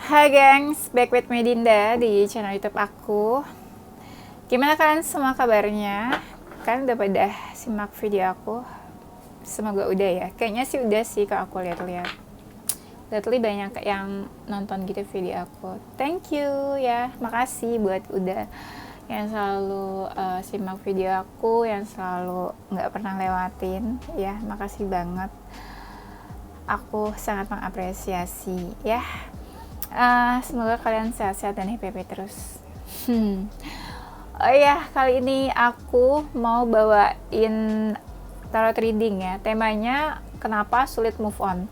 Hai gengs, back with me Dinda di channel YouTube aku. Gimana kalian semua kabarnya? Kalian udah pada simak video aku? Semoga udah ya. Kayaknya sih udah sih kalau aku lihat-lihat. Lately banyak yang nonton gitu video aku. Thank you ya, makasih buat udah yang selalu simak video aku, yang selalu nggak pernah lewatin ya. Makasih banget. Aku sangat mengapresiasi ya. Semoga kalian sehat-sehat dan happy terus. Oh iya, kali ini aku mau bawain tarot reading ya. Temanya kenapa sulit move on.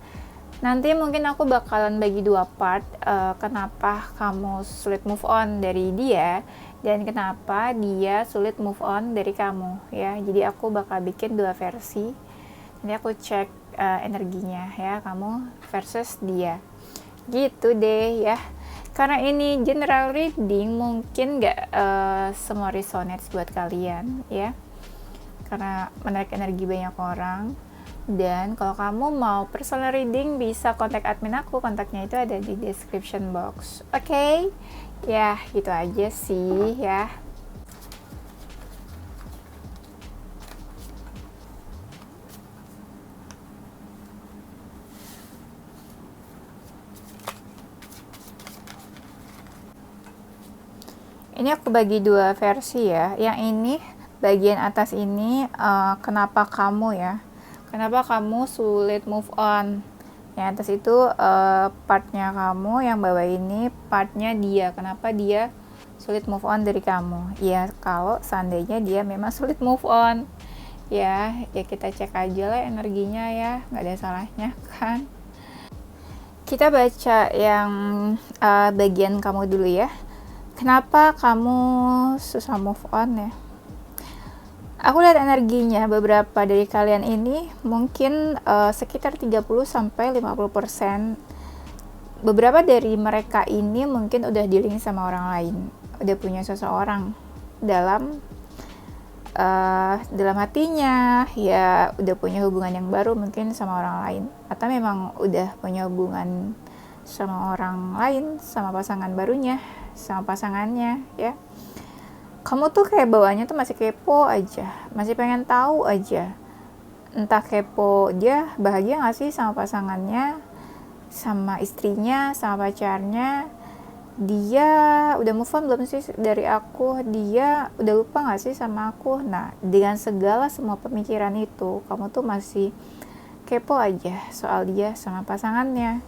Nanti mungkin aku bakalan bagi dua part. Kenapa kamu sulit move on dari dia dan kenapa dia sulit move on dari kamu ya. Jadi aku bakal bikin dua versi. Nanti aku cek energinya ya, kamu versus dia. Gitu deh ya, karena ini general reading mungkin gak semua resonates buat kalian ya, karena menarik energi banyak orang. Dan kalau kamu mau personal reading bisa kontak admin aku, kontaknya itu ada di description box. Oke, ya gitu aja sih ya. Ini aku bagi dua versi ya. Yang ini bagian atas ini kenapa kamu ya? Kenapa kamu sulit move on? Yang atas itu partnya kamu, yang bawah ini partnya dia. Kenapa dia sulit move on dari kamu? Ya kalau seandainya dia memang sulit move on, ya kita cek aja lah energinya ya, nggak ada salahnya kan. Kita baca yang bagian kamu dulu ya. Kenapa kamu susah move on ya? Aku lihat energinya beberapa dari kalian ini mungkin sekitar 30-50%. Beberapa dari mereka ini mungkin udah dealing sama orang lain, udah punya seseorang dalam hatinya ya, udah punya hubungan yang baru mungkin sama orang lain, atau memang udah punya hubungan sama orang lain, sama pasangan barunya, sama pasangannya ya. Kamu tuh kayak bawaannya tuh masih kepo aja, masih pengen tahu aja, entah kepo dia bahagia gak sih sama pasangannya, sama istrinya, sama pacarnya, dia udah move on belum sih dari aku, dia udah lupa gak sih sama aku. Nah, dengan segala semua pemikiran itu, kamu tuh masih kepo aja soal dia sama pasangannya.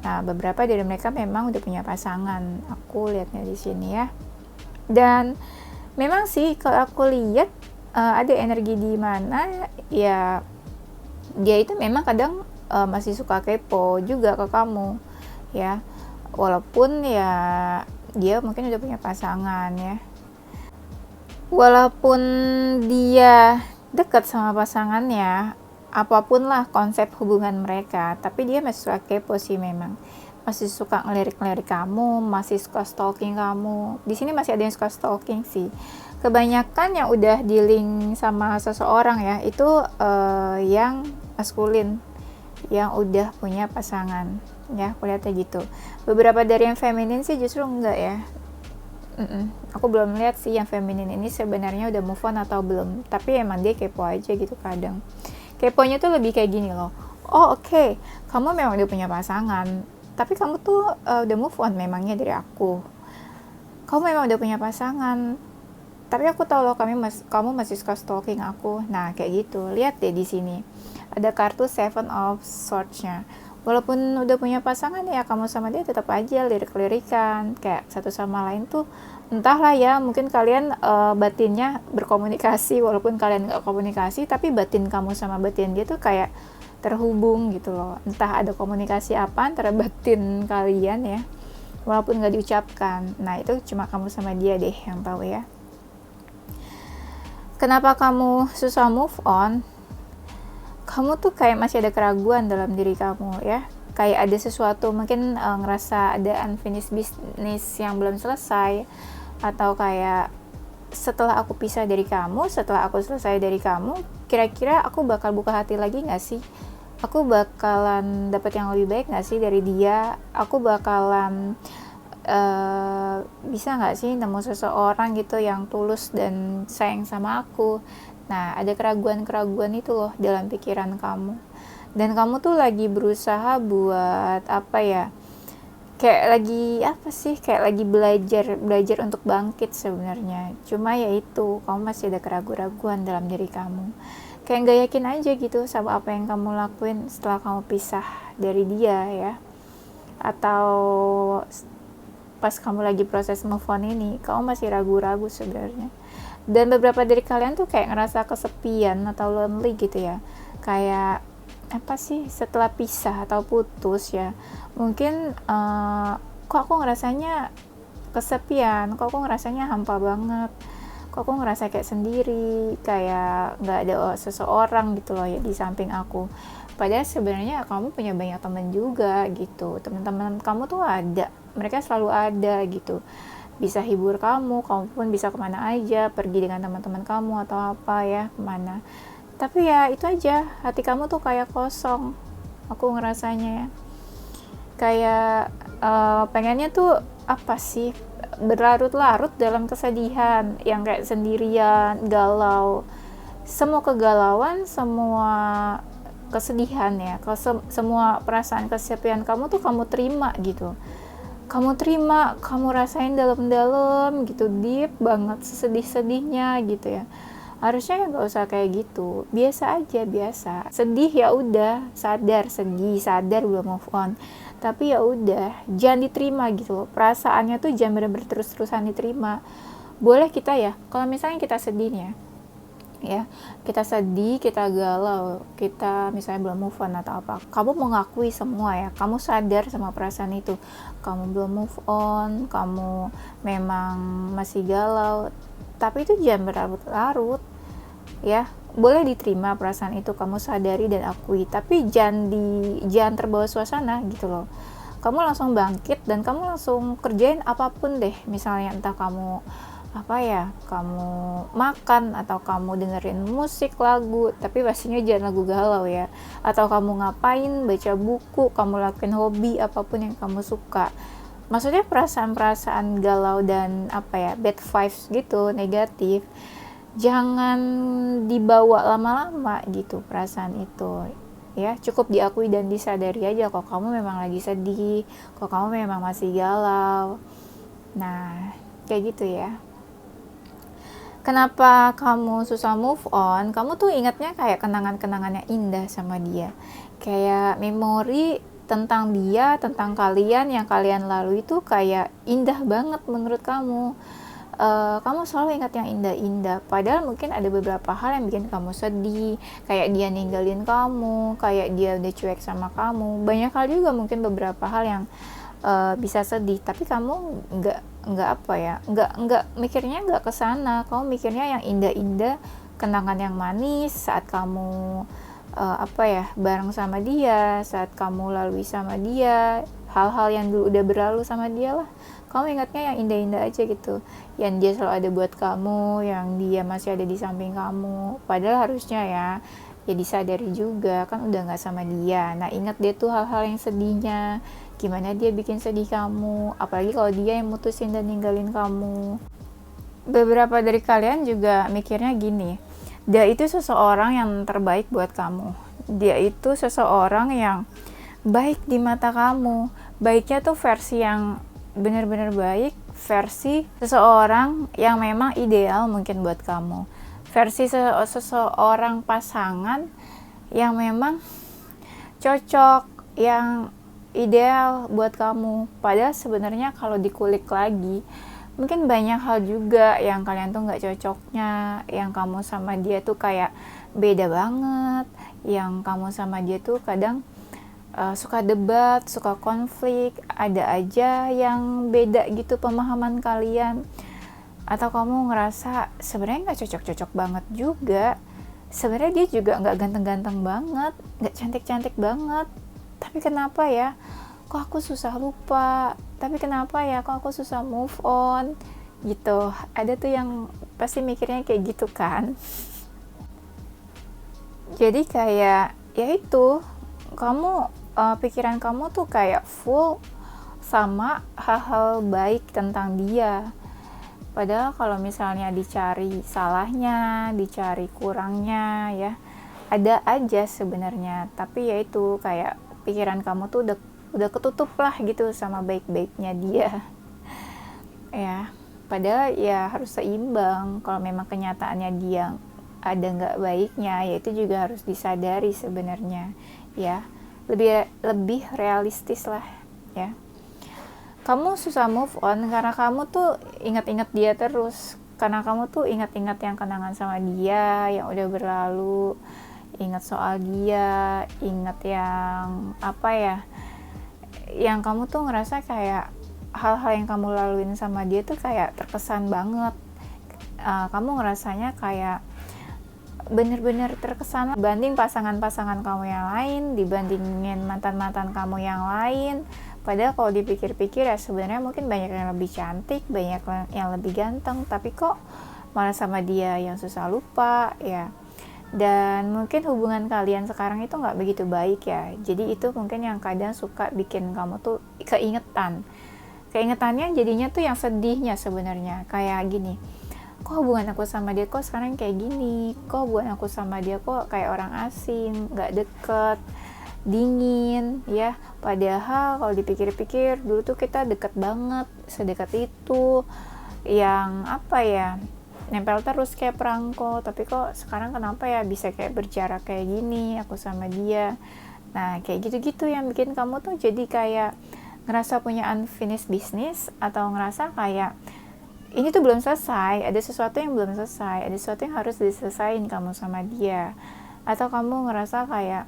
Nah, beberapa dari mereka memang udah punya pasangan. Aku lihatnya di sini ya. Dan memang sih kalau aku lihat ada energi di mana ya, dia itu memang kadang masih suka kepo juga ke kamu ya. Walaupun ya dia mungkin udah punya pasangan ya. Walaupun dia dekat sama pasangannya, apapun lah konsep hubungan mereka, tapi dia masih suka kepo sih, memang masih suka ngelirik-ngelirik kamu, masih suka stalking kamu. Di sini masih ada yang suka stalking sih. Kebanyakan yang udah dealing sama seseorang ya, itu yang maskulin, yang udah punya pasangan ya, aku lihatnya gitu. Beberapa dari yang feminin sih justru enggak ya. Aku belum lihat sih yang feminin ini sebenarnya udah move on atau belum, tapi emang dia kepo aja gitu kadang. Keponya tuh lebih kayak gini loh, oh oke, kamu memang udah punya pasangan, tapi kamu tuh udah move on memangnya dari aku. Kamu memang udah punya pasangan, tapi aku tahu loh kamu masih suka stalking aku. Nah kayak gitu, lihat deh di sini ada kartu Seven of Swords-nya. Walaupun udah punya pasangan ya, kamu sama dia tetap aja lirik-lirikan kayak satu sama lain tuh, entahlah ya, mungkin kalian batinnya berkomunikasi, walaupun kalian nggak komunikasi, tapi batin kamu sama batin dia tuh kayak terhubung gitu loh. Entah ada komunikasi apa antara batin kalian ya, walaupun nggak diucapkan. Nah itu cuma kamu sama dia deh yang tahu ya. Kenapa kamu susah move on? Kamu tuh kayak masih ada keraguan dalam diri kamu ya, kayak ada sesuatu, mungkin ngerasa ada unfinished business yang belum selesai, atau kayak setelah aku pisah dari kamu, setelah aku selesai dari kamu, kira-kira aku bakal buka hati lagi gak sih, aku bakalan dapat yang lebih baik nggak sih dari dia, aku bakalan bisa nggak sih nemu seseorang gitu yang tulus dan sayang sama aku. Nah, ada keraguan-keraguan itu loh dalam pikiran kamu, dan kamu tuh lagi berusaha buat apa ya, kayak lagi apa sih, kayak lagi belajar belajar untuk bangkit sebenarnya. Cuma ya itu, kamu masih ada keraguan-keraguan dalam diri kamu, kayak nggak yakin aja gitu sama apa yang kamu lakuin setelah kamu pisah dari dia ya, atau pas kamu lagi proses move on ini kamu masih ragu-ragu sebenarnya. Dan beberapa dari kalian tuh kayak ngerasa kesepian atau lonely gitu ya, kayak apa sih setelah pisah atau putus ya, mungkin kok aku ngerasanya kesepian, kok aku ngerasanya hampa banget, kok aku ngerasa kayak sendiri, kayak nggak ada seseorang gitu loh ya di samping aku. Padahal sebenarnya kamu punya banyak teman juga gitu, teman-teman kamu tuh ada, mereka selalu ada gitu, bisa hibur kamu, kamu pun bisa kemana aja, pergi dengan teman-teman kamu atau apa ya, kemana. Tapi ya itu aja, hati kamu tuh kayak kosong, aku ngerasanya ya. Kayak pengennya tuh apa sih, berlarut-larut dalam kesedihan, yang kayak sendirian, galau, semua kegalauan, semua kesedihan ya, semua perasaan kesepian kamu tuh kamu terima gitu, kamu terima, kamu rasain dalam-dalam gitu, deep banget sesedih-sedihnya gitu ya. Harusnya nggak usah kayak gitu, biasa aja, biasa sedih ya udah, sadar sedih, sadar belum move on, tapi ya udah jangan diterima gitu loh, perasaannya tuh jangan bener-bener terus-terusan diterima. Boleh kita ya, kalau misalnya kita sedih ya, kita sedih, kita galau, kita misalnya belum move on atau apa, kamu mengakui semua ya, kamu sadar sama perasaan itu, kamu belum move on, kamu memang masih galau, tapi itu jangan berlarut-larut ya. Boleh diterima perasaan itu, kamu sadari dan akui, tapi jangan terbawa suasana gitu loh. Kamu langsung bangkit dan kamu langsung kerjain apapun deh, misalnya entah kamu apa ya, kamu makan atau kamu dengerin musik, lagu, tapi pastinya jangan lagu galau ya, atau kamu ngapain, baca buku, kamu lakuin hobi apapun yang kamu suka. Maksudnya perasaan-perasaan galau dan apa ya, bad vibes gitu, negatif, jangan dibawa lama-lama gitu perasaan itu ya. Cukup diakui dan disadari aja kok kamu memang lagi sedih, kok kamu memang masih galau. Nah, kayak gitu ya. Kenapa kamu susah move on? Kamu tuh ingatnya kayak kenangan-kenangannya indah sama dia, kayak memori tentang dia, tentang kalian yang kalian lalui itu kayak indah banget menurut kamu. Kamu selalu ingat yang indah-indah, padahal mungkin ada beberapa hal yang bikin kamu sedih, kayak dia ninggalin kamu, kayak dia udah cuek sama kamu, banyak hal juga, mungkin beberapa hal yang bisa sedih, tapi kamu nggak apa ya, nggak mikirnya nggak kesana, kamu mikirnya yang indah-indah, kenangan yang manis saat kamu apa ya, bareng sama dia, saat kamu lalui sama dia, hal-hal yang dulu udah berlalu sama dia lah, kamu ingatnya yang indah-indah aja gitu, yang dia selalu ada buat kamu, yang dia masih ada di samping kamu. Padahal harusnya ya disadari juga kan udah nggak sama dia. Nah, ingat dia tuh hal-hal yang sedihnya, gimana dia bikin sedih kamu, apalagi kalau dia yang mutusin dan ninggalin kamu. Beberapa dari kalian juga mikirnya gini, dia itu seseorang yang terbaik buat kamu, dia itu seseorang yang baik di mata kamu, baiknya tuh versi yang benar-benar baik, versi seseorang yang memang ideal mungkin buat kamu, versi seseorang pasangan yang memang cocok, yang ideal buat kamu. Padahal sebenarnya kalau dikulik lagi, mungkin banyak hal juga yang kalian tuh nggak cocoknya, yang kamu sama dia tuh kayak beda banget, yang kamu sama dia tuh kadang suka debat, suka konflik, ada aja yang beda gitu pemahaman kalian. Atau kamu ngerasa sebenarnya nggak cocok-cocok banget juga, sebenarnya dia juga nggak ganteng-ganteng banget, nggak cantik-cantik banget, tapi kenapa ya kok aku susah lupa, tapi kenapa ya kok aku susah move on gitu. Ada tuh yang pasti mikirnya kayak gitu kan. Jadi kayak ya itu, kamu pikiran kamu tuh kayak full sama hal-hal baik tentang dia. Padahal kalau misalnya dicari salahnya, dicari kurangnya ya, ada aja sebenarnya. Tapi ya itu kayak pikiran kamu tuh udah ketutup lah gitu sama baik-baiknya dia. Ya, padahal ya harus seimbang. Kalau memang kenyataannya dia ada nggak baiknya, ya itu juga harus disadari sebenarnya. Ya, lebih realistis lah ya. Kamu susah move on karena kamu tuh ingat-ingat dia terus, karena kamu tuh ingat-ingat yang kenangan sama dia yang udah berlalu, ingat soal dia, ingat yang apa ya, yang kamu tuh ngerasa kayak hal-hal yang kamu laluin sama dia tuh kayak terkesan banget. Kamu ngerasanya kayak bener-bener terkesan dibanding pasangan-pasangan kamu yang lain, dibandingin mantan-mantan kamu yang lain. Padahal kalau dipikir-pikir ya sebenarnya mungkin banyak yang lebih cantik, banyak yang lebih ganteng, tapi kok malah sama dia yang susah lupa ya. Dan mungkin hubungan kalian sekarang itu nggak begitu baik ya. Jadi itu mungkin yang kadang suka bikin kamu tuh keingetannya jadinya tuh yang sedihnya sebenarnya. Kayak gini, kok hubungan aku sama dia kok sekarang kayak gini, kok hubungan aku sama dia kok kayak orang asing, nggak deket, dingin ya. Padahal kalau dipikir-pikir dulu tuh kita deket banget, sedekat itu, yang apa ya, nempel terus kayak perangko. Tapi kok sekarang kenapa ya bisa kayak berjarak kayak gini aku sama dia. Nah kayak gitu-gitu yang bikin kamu tuh jadi kayak ngerasa punya unfinished business, atau ngerasa kayak ini tuh belum selesai, ada sesuatu yang belum selesai, ada sesuatu yang harus diselesain kamu sama dia. Atau kamu ngerasa kayak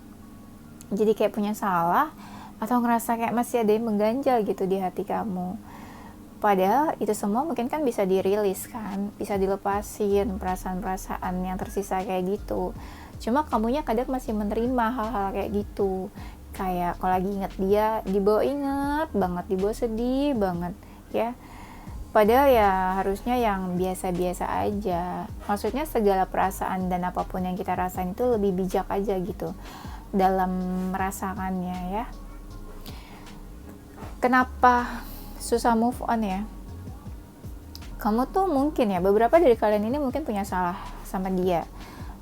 jadi kayak punya salah, atau ngerasa kayak masih ada yang mengganjal gitu di hati kamu. Padahal itu semua mungkin kan bisa dirilis kan, bisa dilepasin perasaan-perasaan yang tersisa kayak gitu. Cuma kamunya kadang masih menerima hal-hal kayak gitu. Kayak kalau lagi inget dia, dibawa inget banget, dibawa sedih banget ya. Padahal ya harusnya yang biasa-biasa aja. Maksudnya segala perasaan dan apapun yang kita rasain itu lebih bijak aja gitu dalam merasakannya ya. Kenapa susah move on ya? Kamu tuh mungkin ya, beberapa dari kalian ini mungkin punya salah sama dia,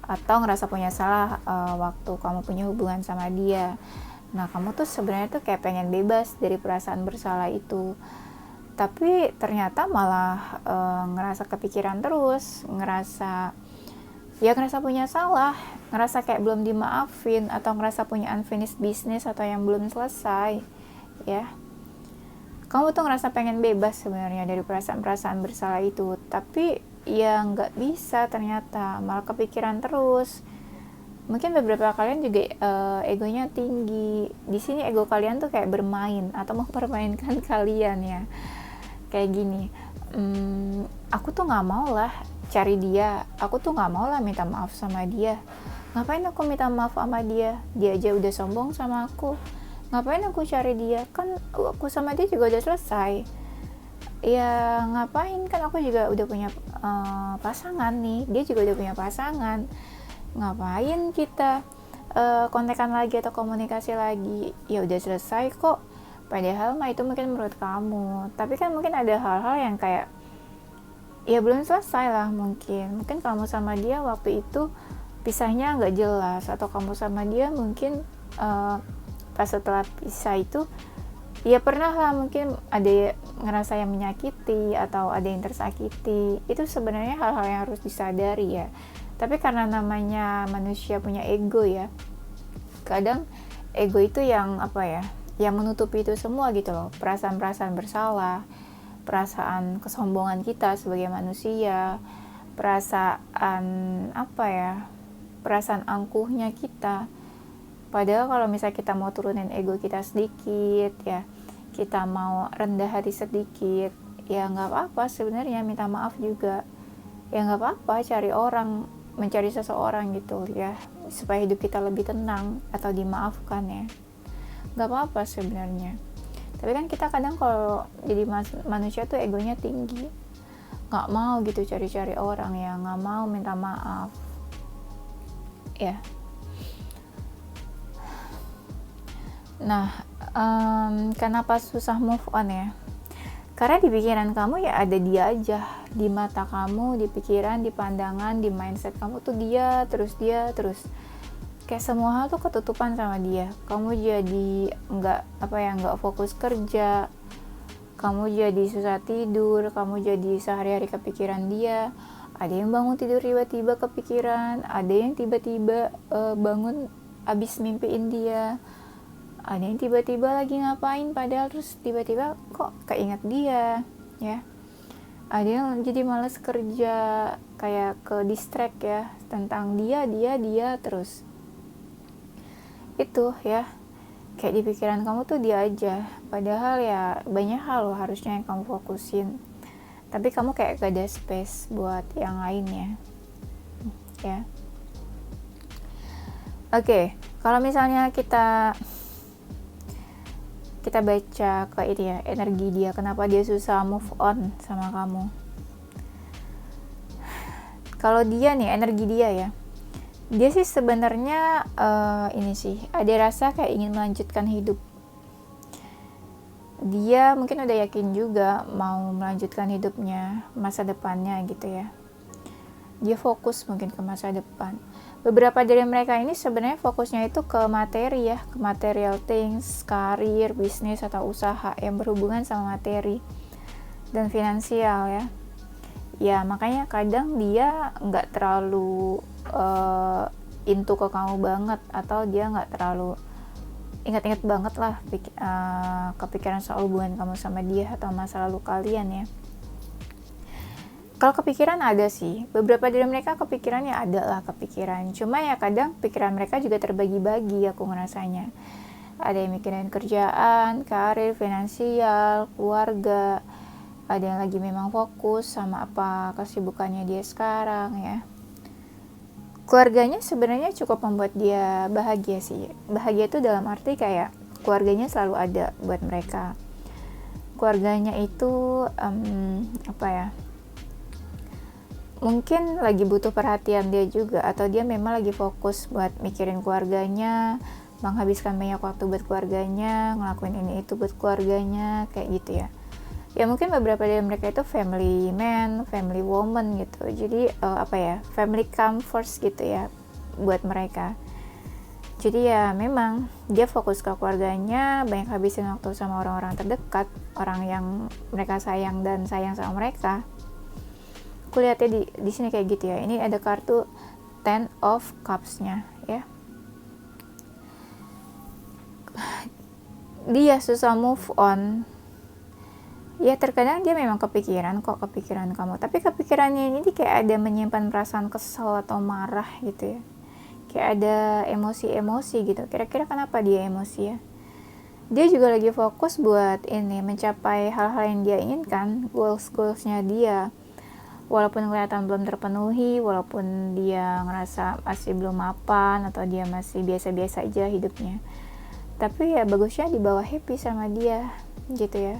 atau ngerasa punya salah waktu kamu punya hubungan sama dia. Nah kamu tuh sebenarnya tuh kayak pengen bebas dari perasaan bersalah itu, tapi ternyata malah ngerasa kepikiran terus, ngerasa punya salah, ngerasa kayak belum dimaafin, atau ngerasa punya unfinished business atau yang belum selesai ya. Kamu tuh ngerasa pengen bebas sebenarnya dari perasaan-perasaan bersalah itu, tapi ya nggak bisa, ternyata malah kepikiran terus. Mungkin beberapa kalian juga egonya tinggi. Di sini ego kalian tuh kayak bermain atau mempermainkan kalian ya. Kayak gini, aku tuh nggak mau lah cari dia, aku tuh nggak mau lah minta maaf sama dia. Ngapain aku minta maaf sama dia? Dia aja udah sombong sama aku. Ngapain aku cari dia? Kan aku sama dia juga udah selesai. Ya ngapain, kan aku juga udah punya pasangan nih, dia juga udah punya pasangan. Ngapain kita kontekan lagi atau komunikasi lagi? Ya udah selesai kok. Padahal mah itu mungkin menurut kamu, tapi kan mungkin ada hal-hal yang kayak ya belum selesai lah. Mungkin kamu sama dia waktu itu pisahnya nggak jelas, atau kamu sama dia mungkin pas setelah pisah itu ya pernah lah mungkin ada ngerasa yang menyakiti atau ada yang tersakiti. Itu sebenarnya hal-hal yang harus disadari ya. Tapi karena namanya manusia punya ego ya, kadang ego itu yang apa ya, yang menutupi itu semua gitu loh. Perasaan-perasaan bersalah, perasaan kesombongan kita sebagai manusia, perasaan apa ya, perasaan angkuhnya kita. Padahal kalau misalnya kita mau turunin ego kita sedikit ya, kita mau rendah hati sedikit, ya nggak apa-apa sebenarnya, minta maaf juga. Ya nggak apa-apa mencari seseorang gitu ya, supaya hidup kita lebih tenang atau dimaafkan ya. Nggak apa-apa sebenarnya. Tapi kan kita kadang kalau jadi manusia tuh egonya tinggi, nggak mau gitu cari-cari orang, ya nggak mau minta maaf ya. Nah, kenapa susah move on ya? Karena di pikiran kamu ya ada dia aja, di mata kamu, di pikiran, di pandangan, di mindset kamu tuh dia terus. Kayak semua hal tuh ketutupan sama dia. Kamu jadi nggak fokus kerja, kamu jadi susah tidur, kamu jadi sehari-hari kepikiran dia. Ada yang bangun tidur tiba-tiba kepikiran, ada yang tiba-tiba bangun abis mimpiin dia, ada yang tiba-tiba lagi ngapain padahal terus tiba-tiba kok keinget dia, ya. Ada yang jadi malas kerja, kayak ke distract ya tentang dia terus. Itu ya, kayak di pikiran kamu tuh dia aja, padahal ya banyak hal loh harusnya yang kamu fokusin, tapi kamu kayak gak ada space buat yang lainnya, ya. Oke, kalau misalnya kita baca ke ini ya, energi dia, kenapa dia susah move on sama kamu. Kalau dia nih, energi dia ya, dia sih sebenarnya ini sih, ada rasa kayak ingin melanjutkan hidup. Dia mungkin udah yakin juga mau melanjutkan hidupnya, masa depannya gitu ya. Dia fokus mungkin ke masa depan. Beberapa dari mereka ini sebenarnya fokusnya itu ke materi ya, ke material things, karir, bisnis atau usaha yang berhubungan sama materi dan finansial ya. Ya makanya kadang dia nggak terlalu into ke kamu banget, atau dia nggak terlalu ingat-ingat banget lah kepikiran soal hubungan kamu sama dia atau masa lalu kalian ya. Kalau kepikiran ada sih, beberapa dari mereka kepikirannya ada lah kepikiran. Cuma ya kadang pikiran mereka juga terbagi-bagi, aku ngerasanya. Ada yang mikirin kerjaan, karir, finansial, keluarga. Ada yang lagi memang fokus sama apa kesibukannya dia sekarang ya. Keluarganya sebenarnya cukup membuat dia bahagia sih. Bahagia itu dalam arti kayak keluarganya selalu ada buat mereka. Keluarganya itu mungkin lagi butuh perhatian dia juga, atau dia memang lagi fokus buat mikirin keluarganya, menghabiskan banyak waktu buat keluarganya, ngelakuin ini itu buat keluarganya, kayak gitu ya. Ya mungkin beberapa dari mereka itu family man, family woman gitu. Jadi family come first gitu ya buat mereka. Jadi ya memang dia fokus ke keluarganya, banyak habisin waktu sama orang-orang terdekat, orang yang mereka sayang dan sayang sama mereka. Aku lihatnya di sini kayak gitu ya. Ini ada kartu Ten of Cups-nya ya. Dia susah move on. Ya terkadang dia memang kepikiran kamu, tapi kepikirannya ini kayak ada menyimpan perasaan kesel atau marah gitu ya. Kayak ada emosi-emosi gitu. Kira-kira kenapa dia emosi ya? Dia juga lagi fokus buat ini, mencapai hal-hal yang dia inginkan, goals-goalsnya dia. Walaupun kelihatan belum terpenuhi, walaupun dia ngerasa masih belum mapan, atau dia masih biasa-biasa aja hidupnya, tapi ya bagusnya dibawa happy sama dia gitu ya.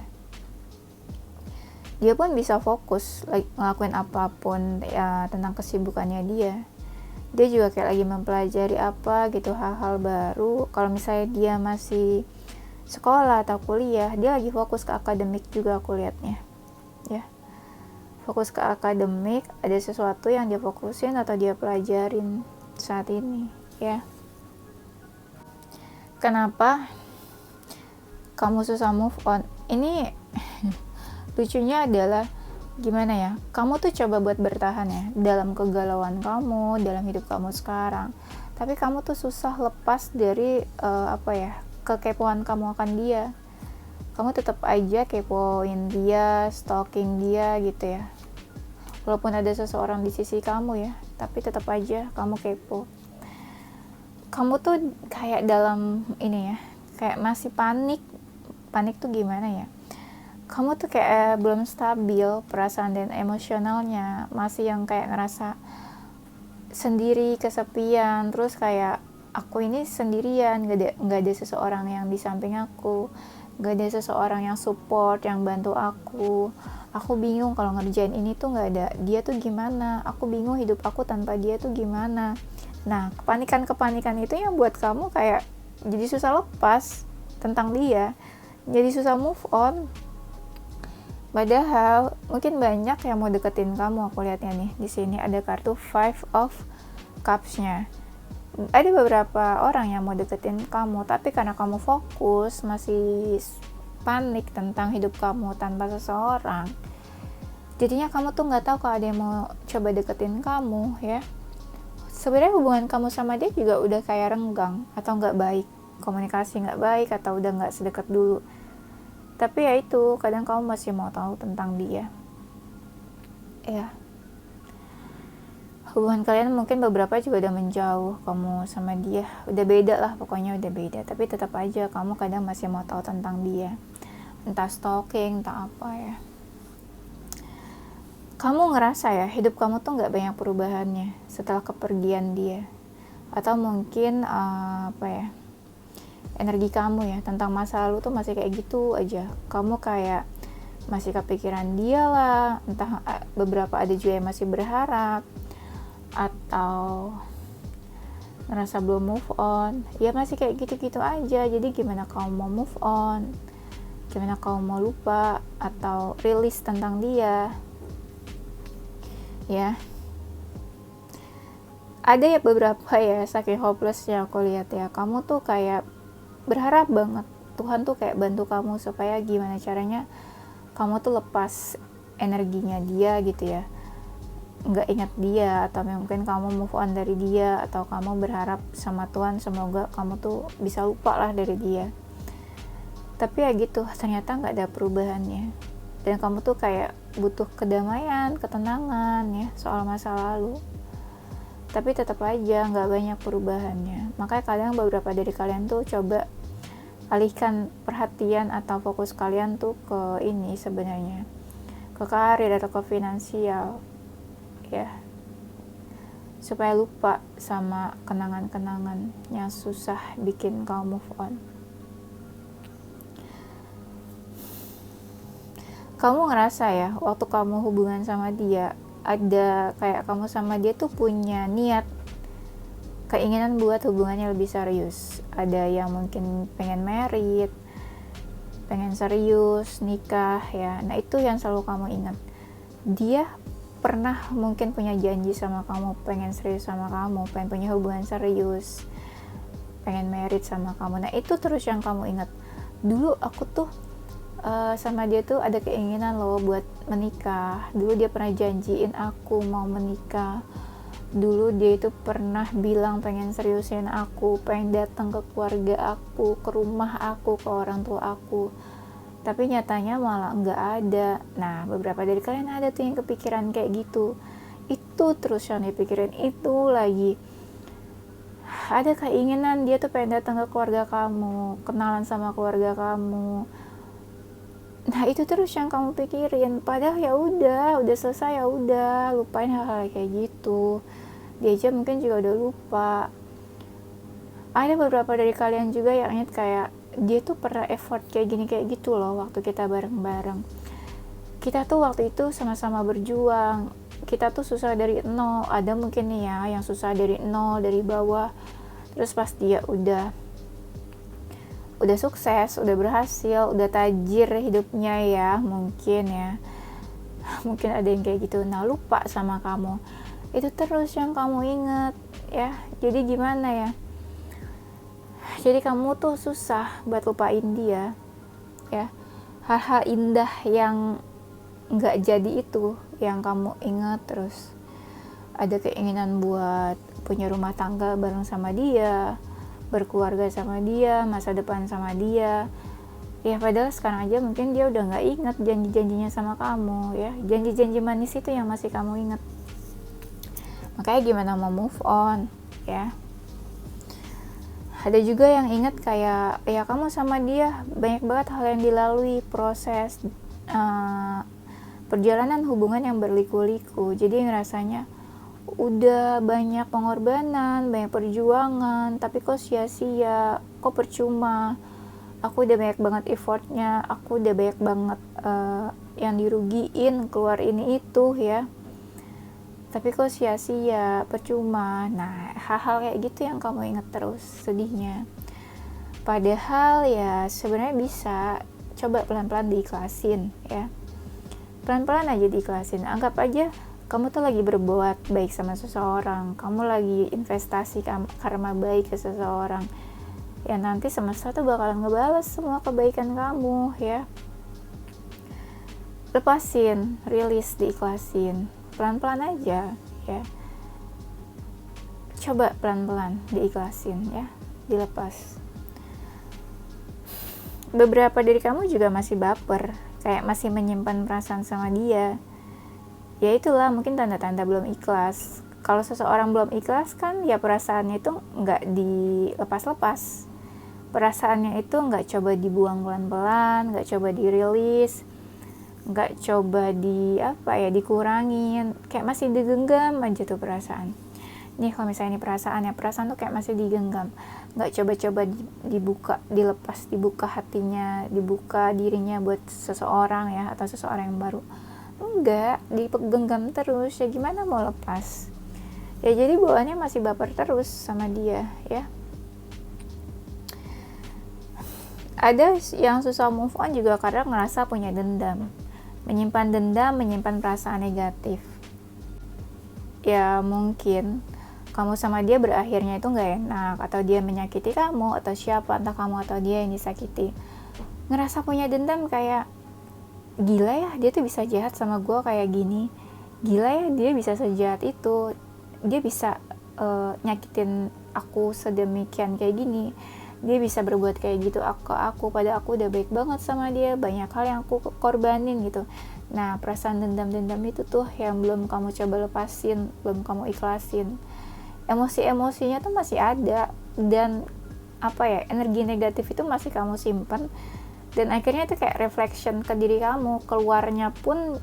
Dia pun bisa fokus ngelakuin apapun ya, tentang kesibukannya dia. Dia juga kayak lagi mempelajari apa gitu, hal-hal baru. Kalau misalnya dia masih sekolah atau kuliah, dia lagi fokus ke akademik juga aku lihatnya ya. Fokus ke akademik, ada sesuatu yang dia fokusin atau dia pelajarin saat ini ya. Kenapa kamu susah move on? Ini lucunya adalah gimana ya, kamu tuh coba buat bertahan ya dalam kegalauan kamu, dalam hidup kamu sekarang, tapi kamu tuh susah lepas dari kekepoan kamu akan dia. Kamu tetap aja kepoin dia, stalking dia gitu ya. Walaupun ada seseorang di sisi kamu ya, tapi tetap aja kamu kepo. Kamu tuh kayak dalam ini ya, kayak masih panik tuh gimana ya, kamu tuh kayak belum stabil perasaan dan emosionalnya, masih yang kayak ngerasa sendiri, kesepian, terus kayak aku ini sendirian, gak ada seseorang yang di samping aku, gak ada seseorang yang support, yang bantu aku bingung kalau ngerjain ini tuh gak ada dia tuh gimana, aku bingung hidup aku tanpa dia tuh gimana. Nah kepanikan itu yang buat kamu kayak jadi susah lepas tentang dia, jadi susah move on. Padahal mungkin banyak yang mau deketin kamu. Aku lihatnya nih, di sini ada kartu Five of Cups-nya. Ada beberapa orang yang mau deketin kamu, tapi karena kamu fokus, masih panik tentang hidup kamu tanpa seseorang, jadinya kamu tuh nggak tahu kalau ada yang mau coba deketin kamu ya. Sebenarnya hubungan kamu sama dia juga udah kayak renggang atau nggak baik, komunikasi nggak baik atau udah nggak sedekat dulu. Tapi ya itu, kadang kamu masih mau tahu tentang dia. Ya. Hubungan kalian mungkin beberapa juga udah menjauh, kamu sama dia. Udah beda lah, pokoknya udah beda. Tapi tetap aja kamu kadang masih mau tahu tentang dia. Entah stalking, entah apa ya. Kamu ngerasa ya, hidup kamu tuh gak banyak perubahannya setelah kepergian dia. Atau mungkin, energi kamu ya tentang masa lalu tuh masih kayak gitu aja. Kamu kayak masih kepikiran dia lah, entah beberapa ada juga yang masih berharap atau ngerasa belum move on. Ya masih kayak gitu-gitu aja. Jadi gimana kamu mau move on, gimana kamu mau lupa atau rilis tentang dia ya. Ada ya beberapa ya, saking hopelessnya aku lihat ya, kamu tuh kayak berharap banget Tuhan tuh kayak bantu kamu supaya gimana caranya kamu tuh lepas energinya dia gitu ya, nggak ingat dia, atau mungkin kamu move on dari dia, atau kamu berharap sama Tuhan semoga kamu tuh bisa lupa lah dari dia. Tapi ya gitu, ternyata nggak ada perubahannya, dan kamu tuh kayak butuh kedamaian, ketenangan ya soal masa lalu. Tapi tetap aja nggak banyak perubahannya. Makanya kadang beberapa dari kalian tuh coba alihkan perhatian atau fokus kalian tuh ke ini sebenarnya, ke karir atau ke finansial ya, supaya lupa sama kenangan-kenangan yang susah bikin kamu move on. Kamu ngerasa ya, waktu kamu hubungan sama dia, ada kayak kamu sama dia tuh punya niat, keinginan buat hubungannya lebih serius. Ada yang mungkin pengen married, pengen serius, nikah ya. Nah itu yang selalu kamu ingat. Dia pernah mungkin punya janji sama kamu, pengen serius sama kamu, pengen punya hubungan serius, pengen married sama kamu. Nah itu terus yang kamu ingat. Dulu aku tuh sama dia tuh ada keinginan loh buat menikah. Dulu dia pernah janjiin aku mau menikah. Dulu dia itu pernah bilang pengen seriusin aku, pengen datang ke keluarga aku, ke rumah aku, ke orang tua aku. Tapi nyatanya malah nggak ada. Nah beberapa dari kalian ada tuh yang kepikiran kayak gitu. Itu terus yang dipikirin, itu lagi. Ada keinginan dia tuh pengen datang ke keluarga kamu, kenalan sama keluarga kamu. Nah itu terus yang kamu pikirin. Padahal ya udah selesai, ya udah lupain hal-hal kayak gitu. Dia aja mungkin juga udah lupa. Ada beberapa dari kalian juga yang ingat kayak dia tuh pernah effort kayak gini kayak gitu loh waktu kita bareng-bareng. Kita tuh waktu itu sama-sama berjuang. Kita tuh susah dari nol. Ada mungkin nih ya yang susah dari nol, dari bawah. Terus pas dia udah sukses, udah berhasil, udah tajir hidupnya ya, mungkin ada yang kayak gitu. Nah lupa sama kamu, itu terus yang kamu inget ya. Jadi gimana ya, jadi kamu tuh susah buat lupain dia ya. Hal-hal indah yang nggak jadi itu yang kamu inget terus. Ada keinginan buat punya rumah tangga bareng sama dia, berkeluarga sama dia, masa depan sama dia ya. Padahal sekarang aja mungkin dia udah gak ingat janji-janjinya sama kamu ya. Janji-janji manis itu yang masih kamu ingat. Makanya gimana mau move on ya. Ada juga yang ingat kayak ya kamu sama dia banyak banget hal yang dilalui, proses perjalanan hubungan yang berliku-liku. Jadi ngerasanya udah banyak pengorbanan, banyak perjuangan, tapi kok sia-sia, kok percuma. Aku udah banyak banget effortnya, aku udah banyak banget yang dirugiin, keluar ini itu ya, tapi kok sia-sia, percuma. Nah hal-hal kayak gitu yang kamu ingat terus, sedihnya. Padahal ya sebenarnya bisa, coba pelan-pelan diikhlasin ya. Pelan-pelan aja diikhlasin. Anggap aja kamu tuh lagi berbuat baik sama seseorang, kamu lagi investasi karma baik ke seseorang. Ya nanti semesta tuh bakalan ngebales semua kebaikan kamu ya. Lepasin, rilis, diikhlasin. Pelan-pelan aja ya. Coba pelan-pelan diikhlasin ya, dilepas. Beberapa dari kamu juga masih baper, kayak masih menyimpan perasaan sama dia. Ya itulah mungkin tanda-tanda belum ikhlas. Kalau seseorang belum ikhlas kan ya perasaannya itu nggak dilepas-lepas. Perasaannya itu nggak coba dibuang pelan-pelan, nggak coba dirilis, nggak coba dikurangin, kayak masih digenggam aja tuh perasaan. Nih kalau misalnya ini perasaan tuh kayak masih digenggam, nggak coba-coba dibuka, dilepas, dibuka hatinya, dibuka dirinya buat seseorang ya, atau seseorang yang baru. Enggak, digenggam terus, ya gimana mau lepas? Ya jadi bawaannya masih baper terus sama dia ya. Ada yang susah move on juga karena ngerasa punya dendam, menyimpan perasaan negatif. Ya mungkin kamu sama dia berakhirnya itu gak enak, atau dia menyakiti kamu, atau siapa, entah kamu atau dia yang disakiti. Ngerasa punya dendam kayak, gila ya dia tuh bisa jahat sama gue kayak gini, gila ya dia bisa sejahat itu, dia bisa nyakitin aku sedemikian kayak gini, dia bisa berbuat kayak gitu aku pada aku udah baik banget sama dia, banyak hal yang aku korbanin gitu. Nah perasaan dendam itu tuh yang belum kamu coba lepasin, belum kamu ikhlasin. Emosi-emosinya tuh masih ada, dan energi negatif itu masih kamu simpan, dan akhirnya itu kayak reflection ke diri kamu, keluarnya pun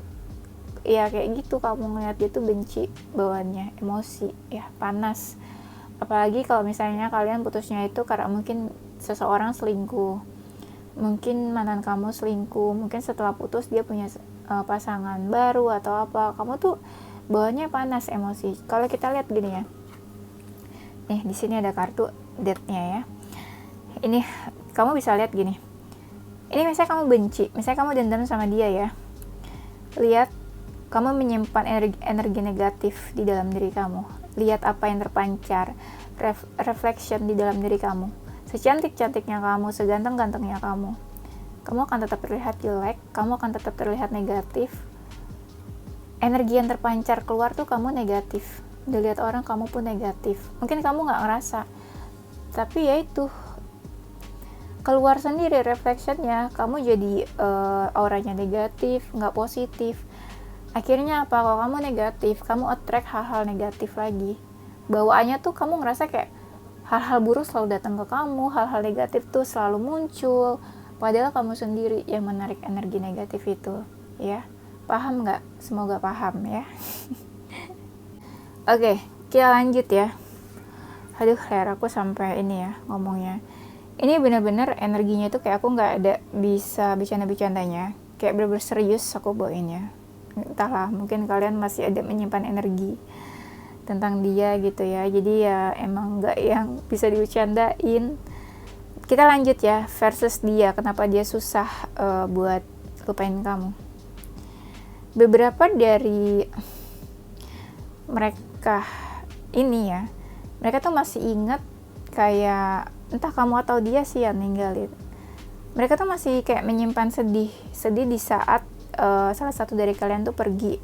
ya kayak gitu, kamu ngeliat dia tuh benci bawaannya, emosi ya, panas. Apalagi kalau misalnya kalian putusnya itu karena mungkin seseorang selingkuh, mungkin mantan kamu selingkuh, mungkin setelah putus dia punya pasangan baru atau apa, kamu tuh bawaannya panas, emosi. Kalau kita lihat gini ya, nih di sini ada kartu death-nya ya. Ini kamu bisa lihat gini. Ini misalnya kamu benci, misalnya kamu dendam sama dia ya. Lihat kamu menyimpan energi negatif di dalam diri kamu. Lihat apa yang terpancar, reflection di dalam diri kamu. Secantik-cantiknya kamu, seganteng-gantengnya kamu akan tetap terlihat jelek, kamu akan tetap terlihat negatif. Energi yang terpancar keluar tuh kamu negatif. Dilihat orang kamu pun negatif. Mungkin kamu nggak ngerasa, tapi ya itu keluar sendiri reflectionnya. Kamu jadi auranya negatif, nggak positif. Akhirnya apa? Kalau kamu negatif, kamu attract hal-hal negatif lagi. Bawaannya tuh kamu ngerasa kayak hal-hal buruk selalu datang ke kamu, hal-hal negatif tuh selalu muncul. Padahal kamu sendiri yang menarik energi negatif itu, ya. Paham nggak? Semoga paham ya. Oke, kita lanjut ya. Aduh, leher aku sampai ini ya ngomongnya. Ini benar-benar energinya tuh kayak aku nggak ada bisa bercanda-bercandanya. Kayak bener-bener serius aku bawainnya. Entahlah, mungkin kalian masih ada menyimpan energi tentang dia gitu ya. Jadi ya emang nggak yang bisa dibercandain. Kita lanjut ya, versus dia. Kenapa dia susah buat lupain kamu. Beberapa dari mereka ini ya, mereka tuh masih ingat kayak entah kamu atau dia sih yang ninggalin. Mereka tuh masih kayak menyimpan sedih di saat salah satu dari kalian tuh pergi.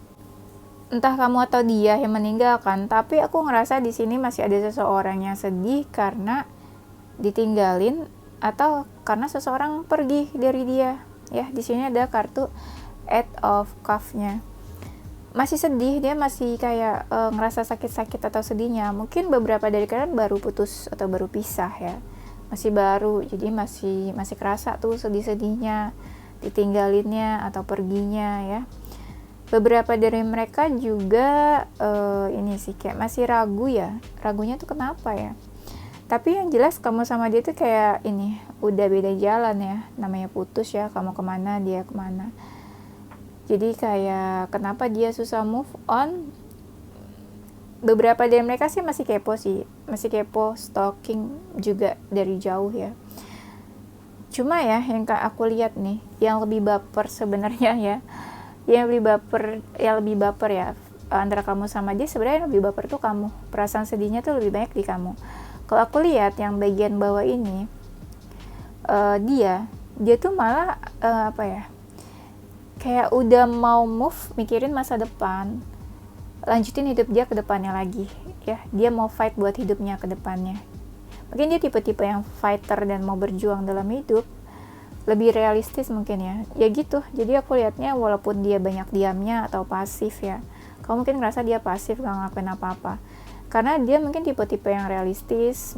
Entah kamu atau dia yang meninggalkan, tapi aku ngerasa di sini masih ada seseorang yang sedih karena ditinggalin atau karena seseorang pergi dari dia. Ya, di sini ada kartu Eight of Cups-nya. Masih sedih, dia masih kayak ngerasa sakit-sakit atau sedihnya. Mungkin beberapa dari kalian baru putus atau baru pisah ya, masih baru, jadi masih kerasa tuh sedih-sedihnya, ditinggalinnya atau perginya ya. Beberapa dari mereka juga ini sih kayak masih ragu ya, ragunya tuh kenapa ya. Tapi yang jelas kamu sama dia tuh kayak ini udah beda jalan ya, namanya putus ya, kamu kemana dia kemana. Jadi kayak kenapa dia susah move on. Beberapa dari mereka sih masih kepo, stalking juga dari jauh ya. Cuma ya yang aku lihat nih, yang lebih baper sebenarnya ya, yang lebih baper ya antara kamu sama dia, sebenarnya yang lebih baper tuh kamu. Perasaan sedihnya tuh lebih banyak di kamu. Kalau aku lihat yang bagian bawah ini, dia tuh malah apa ya, kayak udah mau move, mikirin masa depan, lanjutin hidup dia ke depannya lagi ya. Dia mau fight buat hidupnya ke depannya. Mungkin dia tipe-tipe yang fighter dan mau berjuang dalam hidup, lebih realistis mungkin ya gitu. Jadi aku lihatnya walaupun dia banyak diamnya atau pasif ya, kamu mungkin ngerasa dia pasif, gak ngelakuin apa-apa, karena dia mungkin tipe-tipe yang realistis,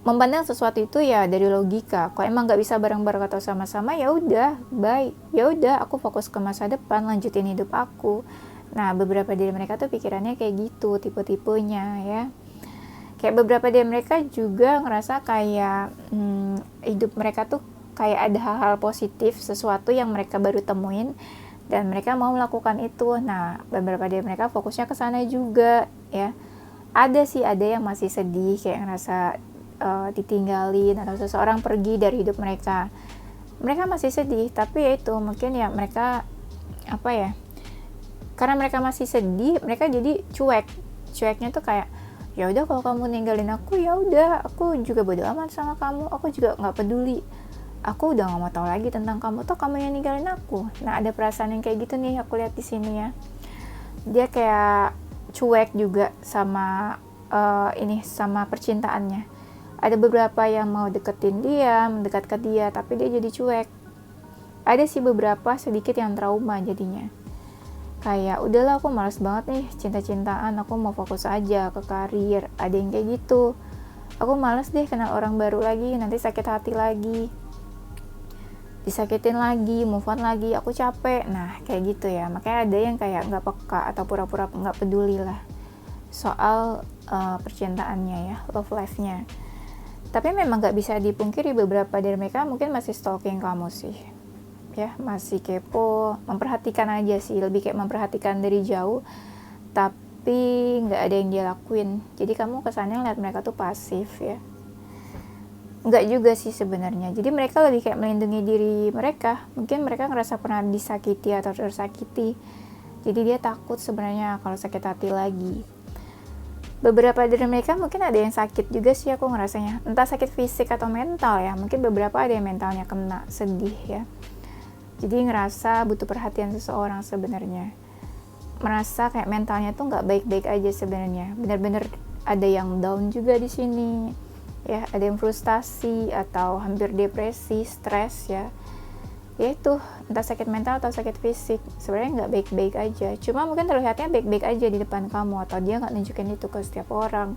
memandang sesuatu itu ya dari logika. Kalau emang nggak bisa bareng-bareng atau sama-sama, ya udah, bye. Ya udah, aku fokus ke masa depan, lanjutin hidup aku. Nah, beberapa dari mereka tuh pikirannya kayak gitu, tipe-tipenya ya. Kayak beberapa dari mereka juga ngerasa kayak hidup mereka tuh kayak ada hal-hal positif, sesuatu yang mereka baru temuin dan mereka mau melakukan itu. Nah, beberapa dari mereka fokusnya ke sana juga ya. Ada yang masih sedih, kayak ngerasa ditinggalin atau seseorang pergi dari hidup mereka. Mereka masih sedih, tapi ya itu mungkin ya mereka karena mereka masih sedih, mereka jadi cueknya tuh kayak, ya udah kalau kamu ninggalin aku, ya udah, aku juga bodo amat sama kamu, aku juga nggak peduli, aku udah nggak mau tahu lagi tentang kamu, toh kamu yang ninggalin aku. Nah, ada perasaan yang kayak gitu nih aku lihat di sini ya. Dia kayak cuek juga sama sama percintaannya. Ada beberapa yang mau deketin dia, mendekat ke dia, tapi dia jadi cuek. Ada sih beberapa sedikit yang trauma jadinya. Kayak, udahlah aku malas banget nih cinta-cintaan, aku mau fokus aja ke karir. Ada yang kayak gitu. Aku malas deh kenal orang baru lagi, nanti sakit hati lagi. Disakitin lagi, move on lagi, aku capek. Nah, kayak gitu ya. Makanya ada yang kayak nggak peka atau pura-pura nggak peduli lah soal percintaannya ya, love life-nya. Tapi memang gak bisa dipungkiri beberapa dari mereka mungkin masih stalking kamu sih ya, masih kepo, memperhatikan aja sih, lebih kayak memperhatikan dari jauh, tapi gak ada yang dia lakuin. Jadi kamu kesannya lihat mereka tuh pasif ya. Enggak juga sih sebenarnya. Jadi mereka lebih kayak melindungi diri mereka. Mungkin mereka ngerasa pernah disakiti atau tersakiti, jadi dia takut sebenarnya kalau sakit hati lagi. Beberapa dari mereka mungkin ada yang sakit juga sih aku ngerasanya, entah sakit fisik atau mental ya. Mungkin beberapa ada yang mentalnya kena, sedih ya, jadi ngerasa butuh perhatian seseorang sebenarnya, merasa kayak mentalnya tuh nggak baik-baik aja sebenarnya, bener-bener ada yang down juga di sini ya, ada yang frustasi atau hampir depresi, stres ya. Ya itu, entah sakit mental atau sakit fisik, sebenarnya nggak baik-baik aja, cuma mungkin terlihatnya baik-baik aja di depan kamu, atau dia nggak nunjukin itu ke setiap orang,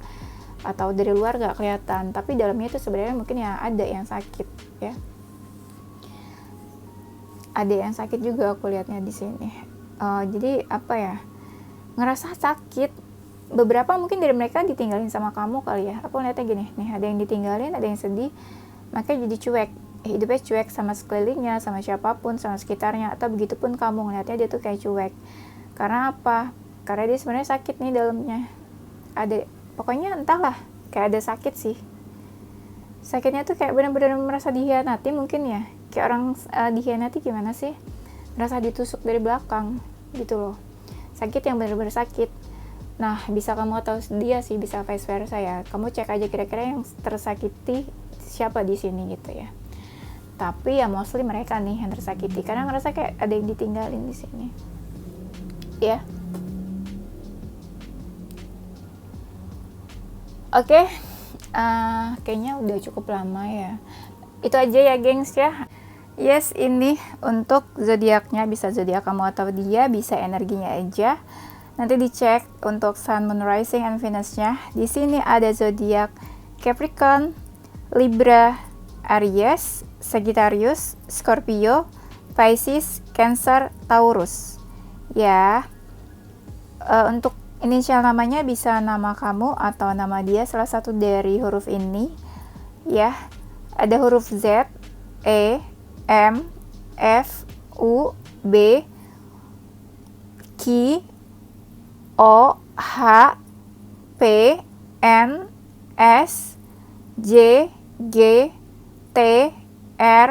atau dari luar nggak kelihatan, tapi dalamnya itu sebenarnya mungkin ya ada yang sakit ya, ada yang sakit juga aku lihatnya di sini. Jadi ngerasa sakit. Beberapa mungkin dari mereka ditinggalin sama kamu kali ya, aku lihatnya gini nih, ada yang ditinggalin, ada yang sedih, makanya jadi cuek, hidupnya cuek sama sekelilingnya, sama siapapun, sama sekitarnya. Atau begitupun kamu ngeliatnya dia tuh kayak cuek. Karena apa? Karena dia sebenarnya sakit nih dalamnya. Ada, pokoknya entahlah, kayak ada sakit sih. Sakitnya tuh kayak benar-benar merasa dihianati mungkin ya. Kayak orang dihianati gimana sih? Merasa ditusuk dari belakang gitu loh. Sakit yang benar-benar sakit. Nah, bisa kamu atau dia sih, bisa vice versa ya. Kamu cek aja kira-kira yang tersakiti siapa di sini gitu ya. Tapi ya mostly mereka nih yang tersakiti, karena ngerasa kayak ada yang ditinggalin di sini ya. Oke, kayaknya udah cukup lama ya. Itu aja ya gengs ya. Yes, ini untuk zodiaknya, bisa zodiak kamu atau dia, bisa energinya aja. Nanti dicek untuk Sun, Moon, Rising, and Venus-nya. Di sini ada zodiak Capricorn, Libra, Aries, Sagittarius, Scorpio, Pisces, Cancer, Taurus. Ya, untuk inisial namanya bisa nama kamu atau nama dia, salah satu dari huruf ini. Ya, ada huruf Z, E, M, F, U, B, Q, O, H, P, N, S, J, G T R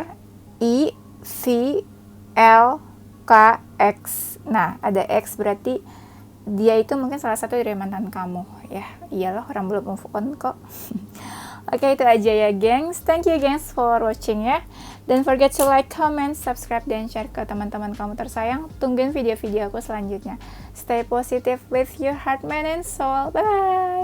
I V L K X. Nah, ada X berarti dia itu mungkin salah satu dari mantan kamu ya. Iyalah, orang belum move on kok. Oke, itu aja ya gengs. Thank you gengs for watching ya. Don't forget to like, comment, subscribe, dan share ke teman-teman kamu tersayang. Tungguin video-video aku selanjutnya. Stay positive with your heart, mind, and soul. Bye bye.